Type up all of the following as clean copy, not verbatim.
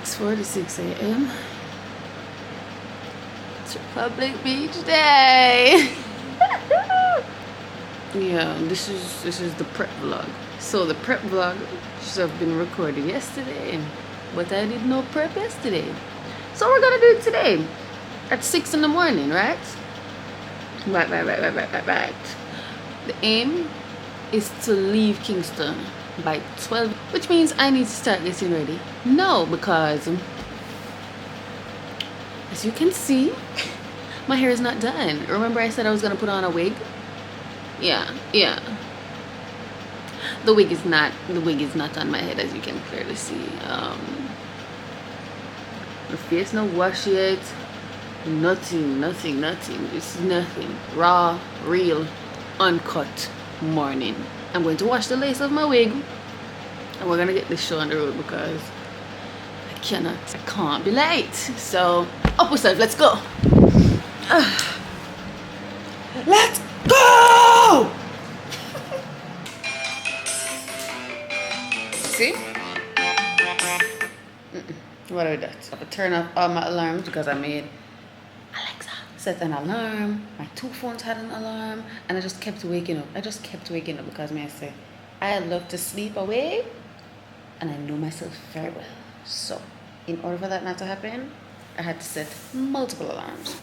6:46 a.m. It's Republic Beach Day. Yeah, this is the prep vlog. So the prep vlog should have been recorded yesterday, but I did no prep yesterday. So we're gonna do it today at 6 in the morning, right? Right. The aim is to leave Kingston by 12, which means I need to start getting ready now, because as you can see, my hair is not done. Remember I said I was gonna put on a wig? Yeah. The wig is not on my head, as you can clearly see. The face not wash yet. Nothing. It's nothing. Raw, real, uncut morning. I'm going to wash the lace of my wig, and we're gonna get this show on the road because I can't be late. So up yourself, let's go. Let's go. See? What are that? I have to turn off all my alarms because I made Alexa set an alarm. My two phones had an alarm, and I just kept waking up. Because I say I love to sleep away, and I know myself very well. So in order for that not to happen, I had to set multiple alarms.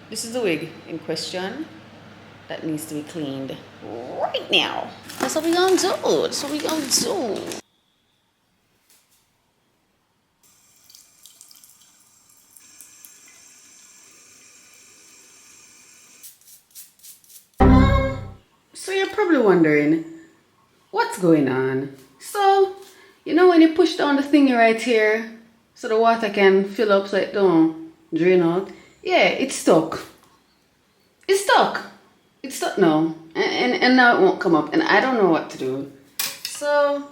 This is the wig in question that needs to be cleaned right now. That's what we gonna do. So you're probably wondering what's going on. So, you know when you push down the thingy right here so the water can fill up so it don't drain out? Yeah, it's stuck. It's stuck now. And now it won't come up, and I don't know what to do. So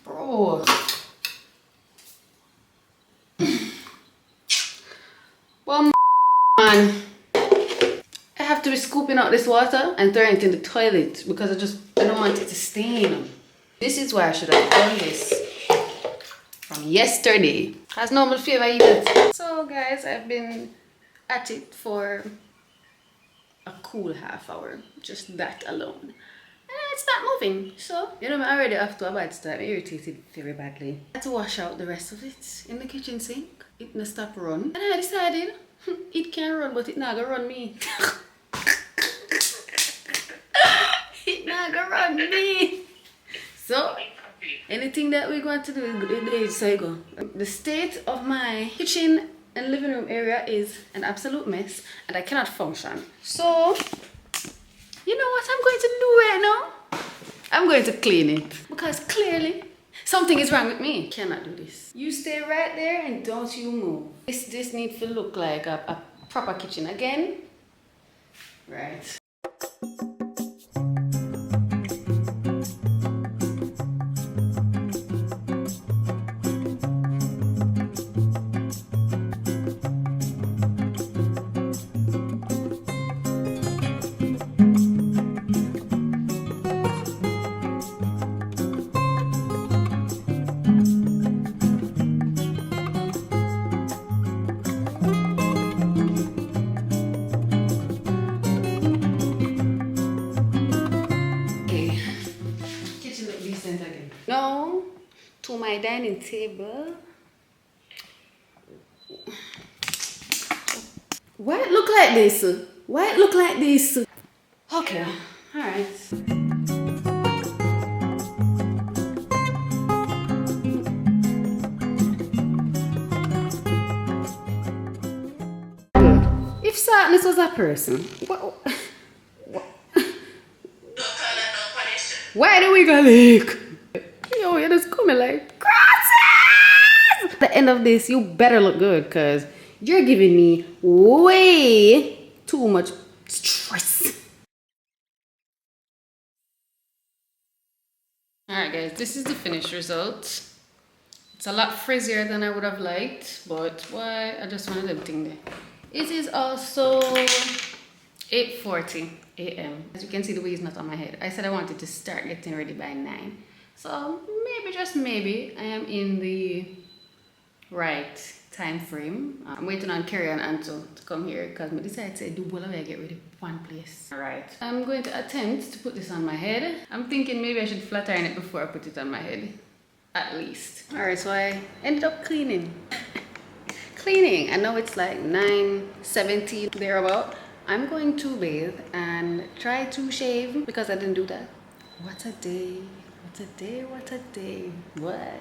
bro. Well, man, I have to be scooping out this water and throwing it in the toilet because I don't want it to stain. This is why I should have done this from yesterday. Has normal favor either. So guys, I've been at it for a cool half hour, just that alone. And it's not moving. So, you know, I already after a bad start, I'm irritated very badly. I had to wash out the rest of it in the kitchen sink. It didn't stop run. And I decided it can run, but it not gonna run me. It not gonna run me. So anything that we're going to do is so go. The state of my kitchen and living room area is an absolute mess, and I cannot function. So you know what I'm going to do right now? I'm going to clean it, because clearly something is wrong with me. Cannot do this. You stay right there and don't you move. This needs to look like a proper kitchen again. Right. Now to my dining table. Why it look like this? Okay, all right. If sadness was a person, why do we go leak? Yo, you're just coming like crosses! At the end of this, you better look good, because you're giving me way too much stress. Alright guys, this is the finished result. It's a lot frizzier than I would have liked, but why? I just wanted everything there. It is also 8:40 a.m. As you can see, the wig is not on my head. I said I wanted to start getting ready by 9. So maybe, just maybe, I am in the right time frame. I'm waiting on Carrie and Anto to come here because I decided to do all of it, get ready one place. Alright, I'm going to attempt to put this on my head. I'm thinking maybe I should flat iron it before I put it on my head, at least. Alright, so I ended up cleaning. I know it's like 9:17 thereabout. I'm going to bathe and try to shave because I didn't do that. What a day, what a day, what a day. What?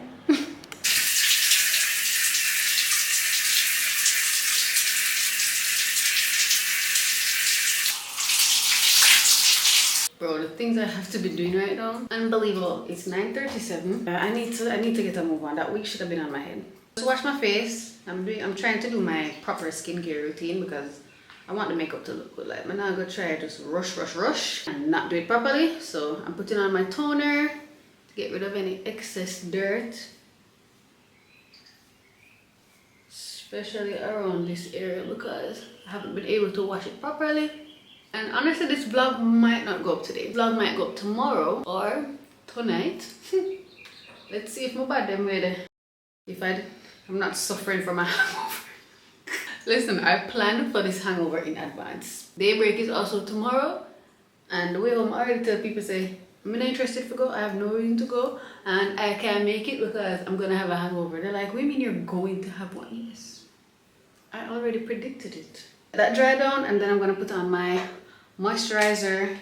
Bro, the things I have to be doing right now, unbelievable. It's 9:37. I need to get a move on. That wig should have been on my head. Just wash my face. I'm trying to do my proper skincare routine because I want the makeup to look good. Like, I'm not gonna try just rush and not do it properly. So I'm putting on my toner to get rid of any excess dirt, especially around this area because I haven't been able to wash it properly. And honestly, this vlog might not go up today. Vlog might go up tomorrow or tonight. Let's see if my body I'm ready. If I'm not suffering from a hangover. Listen, I planned for this hangover in advance. Daybreak is also tomorrow. And the way home, I already tell people, say, I'm not interested to go. I have no reason to go. And I can't make it because I'm going to have a hangover. They're like, what do you mean you're going to have one? Yes. I already predicted it. That dry down, and then I'm going to put on my moisturizer,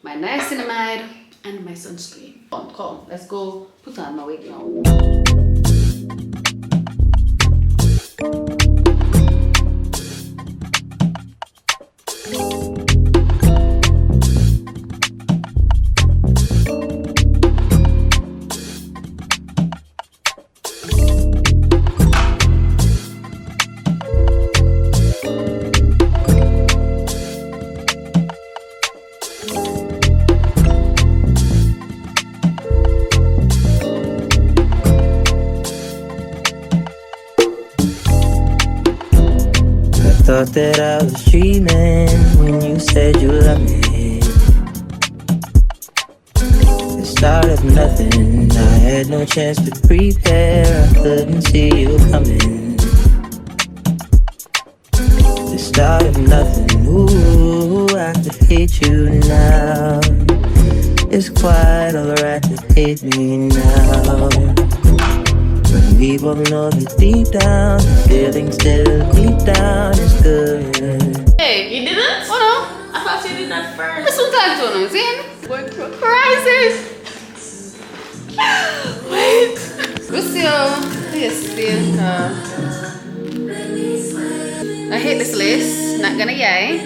my niacinamide, and my sunscreen. Come, let's go put on my wig now. Thought that I was dreaming when you said you loved me. The start of nothing, I had no chance to prepare. I couldn't see you coming. The start of nothing, ooh, I could hate you now. It's quite alright to hate me now. We both know that deep down, the feeling still deep down is good. Hey, you didn't? Oh no, I thought you did that first. Listen to that, see? What crisis? Wait. What's your still? I hate this lace, not gonna yay.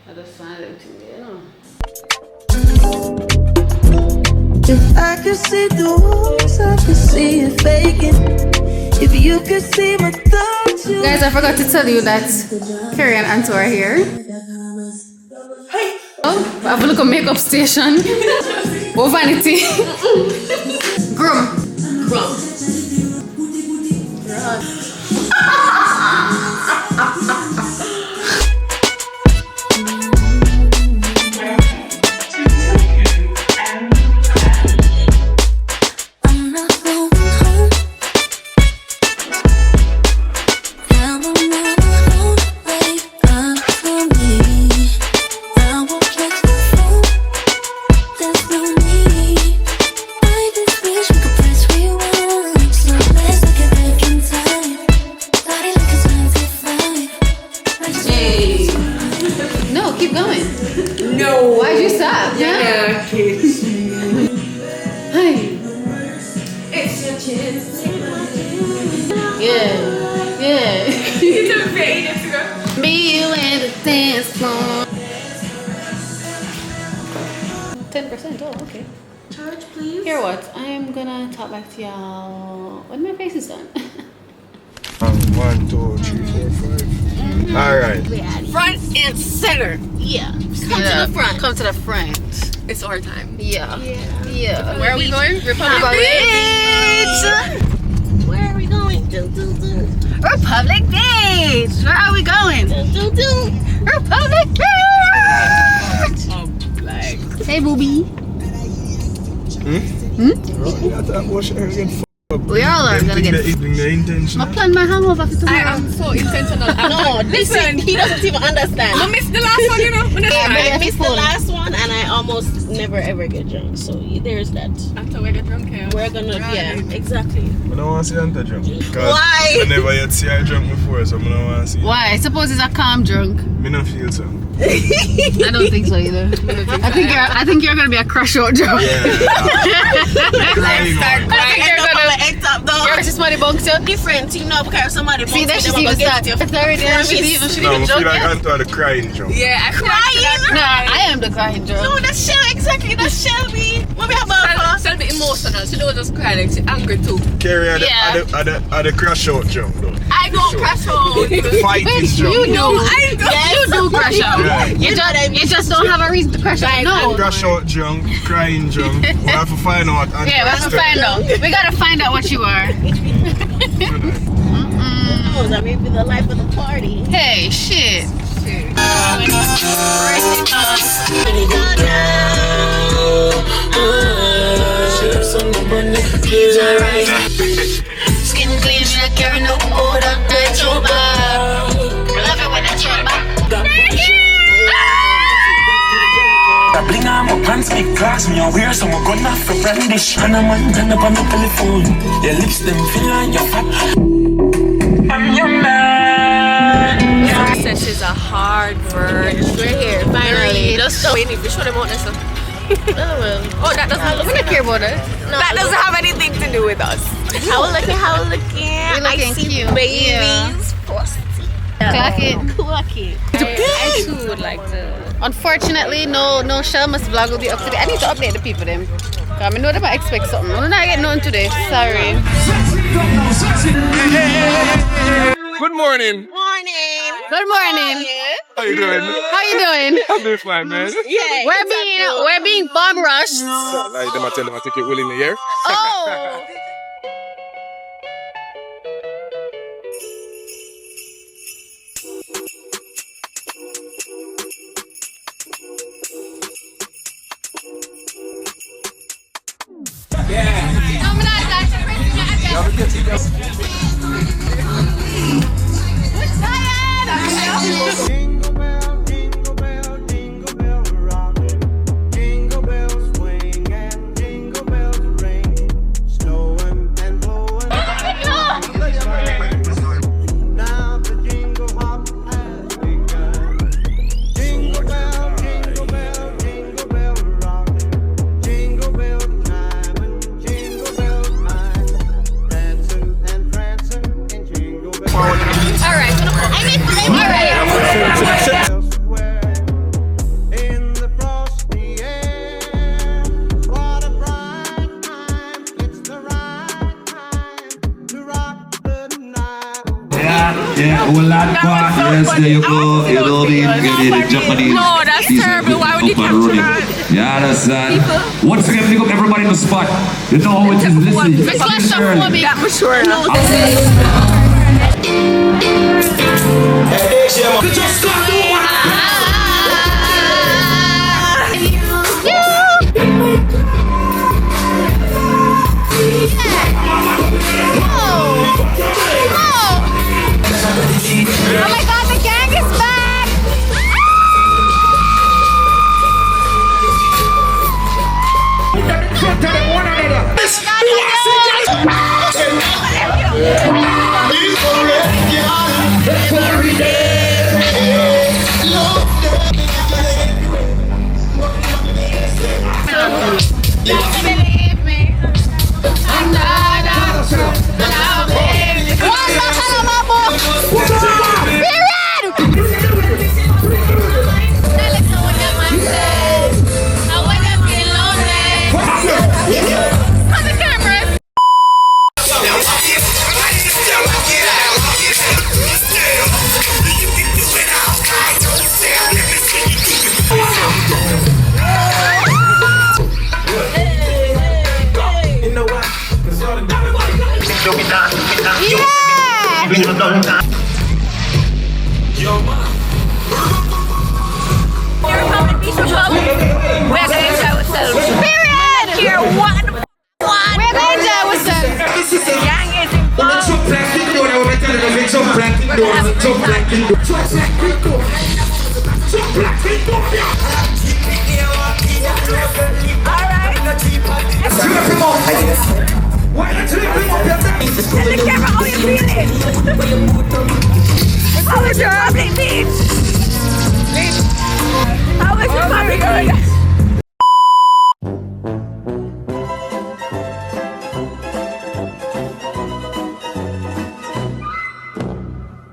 I just find everything there, no. If I could see the walls, I could see you faking. If you could see my thoughts, guys, I forgot to tell you that Carrie and Anto are here. Oh, I have a look at makeup station. Oh, vanity. Grum. Keep going. No. Why'd you stop? Yeah. Hey. It's your chance. Yeah. You took 8 minutes to go. Be you in the dance floor. 10%. Oh, okay. Charge, please. Here, what? I'm gonna talk back to y'all when my face is done. 1, 2, 3, 4, 5. All right. Front and center. Yeah. Come to the front. Come to the front. It's our time. Yeah. Where are we going? Republic Beach. Where are we going? Republic Beach. Where are we going? Republic Beach. Hey, booby. We all are gonna get. I plan my hangover for tomorrow. I am so intentional. No, listen, he doesn't even understand. I missed the last one, you know. I missed the last one and I almost never ever get drunk. So there's that. After we get drunk, yeah. We're gonna, yeah, exactly. I don't want to see Anta drunk. Why? I never yet see her drunk before, so I don't want to see. Why? I suppose it's a calm drunk. Me not feel so. I don't think so either. I think you're gonna be a crash out drunk. Yeah. Crying on. I think you're gonna. Egg top though. Yours is somebody bunks you. Different, you know, because somebody See, that she's even start. It's already there. She's even No, I feel drunk. like Anta are the crying drunk. Yeah, I Crying? Nah, I am the crying drunk. No, that's Shelby, exactly, that's Shelby. What we have about She'll be emotional. She don't just cry, like she angry too. Carry are Yeah. the crash out drunk though. I don't crash out. Fighting Bitch, drunk. you do. I You do crash out. Yeah. You just don't have a reason to crash out. No. Crash out drunk, crying drunk. We have to find out. Yeah, we have to find out. We gotta find out what you are. that may be the life of the party. Hey, shit. Skin clean, she not carry no odor. Night your bar. Love it when I try I bling on my pants, big class, me a wear some gun off for brandish. And a man turn up on the telephone. Your lips them feel like you're fat. I'm your man. She said she's a hard virgin. We're here, finally. Just so waiting to show them out this. Oh, that doesn't We don't care about it. that doesn't have anything to do with us. How looking, You're looking cute. babies. Yeah. Clock it. Clucky. I too would like to. Unfortunately, no Shelmas vlog will be up today. I need to update the people them. I know they might expect something. I'm not getting nothing today. Sorry. Good morning. Morning. Good morning. How you doing? How you doing? I'm doing fine, man. Yeah. We're being bomb rushed. Like them, I tell them I take it well in the air. Oh. Jingle bell, jingle bell, jingle bell rock. Jingle bells swing and jingle bells ring. Snowing and blowing. Now the jingle hop has begun. Jingle bell, jingle bell, jingle bell rock. Jingle bell time and jingle bell time. Dancing and prancing in jingle bell. Alright. Elsewhere in the frosty air, what a bright time! It's the right time to rock the night. Yeah, well, that part, yes, there you go. You know what I mean? Get the Japanese. No, that's terrible. Why would you capture that? Yeah, understand. Once again, pick up everybody in the spot. You know how it is. Listen. It's claustrophobic. That for sure. Just start doing what Oh my god, the gang is back! Believe me. Here come the piece of club. We're going to enjoy ourselves. Period! Here, one. We're going to enjoy ourselves. Gang is in Tell the camera how you feeling. How was your public beach? How was your public beach?